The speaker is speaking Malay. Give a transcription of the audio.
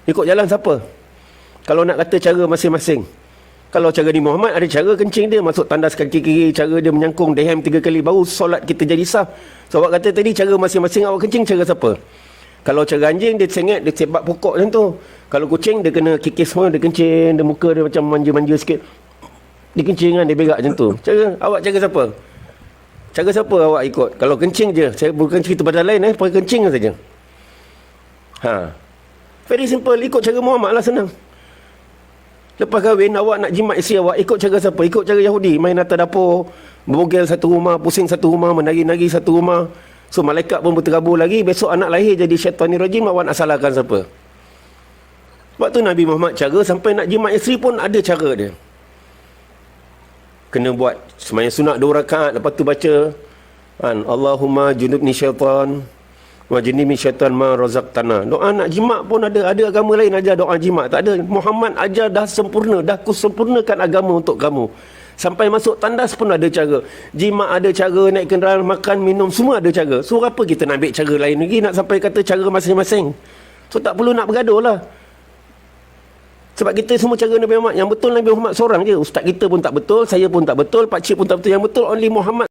Ikut jalan siapa? Kalau nak kata cara masing-masing. Kalau cara Nabi Muhammad ada cara kencing dia, masuk tandas kaki kiri, cara dia menyangkung dehem 3 kali, baru solat kita jadi sah. So awak kata tadi cara masing-masing awak kencing, cara siapa? Kalau cara anjing dia sengit, dia sebab pokok macam tu. Kalau kucing dia kena kikis semua, dia kencing, dia muka dia macam manja-manja sikit. Dia kencing kan, dia berak macam tu. Awak cara siapa? Cara siapa awak ikut? Kalau kencing je, saya bukan cerita pasal lain pakai kencing saja. Very simple, ikut cara Muhammad lah, senang. Lepas kahwin, awak nak jimat isteri awak, ikut cara siapa? Ikut cara Yahudi, main atas dapur, berbogel satu rumah, pusing satu rumah, menari-nari satu rumah. So malaikat pun berterabur lagi, besok anak lahir jadi syaitanir rajim, awak nak salahkan siapa? Sebab tu Nabi Muhammad cara sampai nak jimat isteri pun ada cara dia. Kena buat sembahyang sunat 2 rakaat, lepas tu baca Allahumma junubni syaitan wa junubni syaitan ma razaqtana. Doa nak jimat pun ada agama lain ajar doa jimat, tak ada. Muhammad ajar dah sempurna, dah kusempurnakan agama untuk kamu. Sampai masuk tandas pun ada cara. Jimat ada cara, naik kenderaan, makan, minum, semua ada cara. So apa kita nak ambil cara lain lagi, nak sampai kata cara masing-masing? So tak perlu nak bergaduh lah. Sebab kita semua cara Nabi Muhammad. Yang betul Nabi Muhammad seorang je. Ustaz kita pun tak betul, saya pun tak betul, pakcik pun tak betul. Yang betul only Muhammad.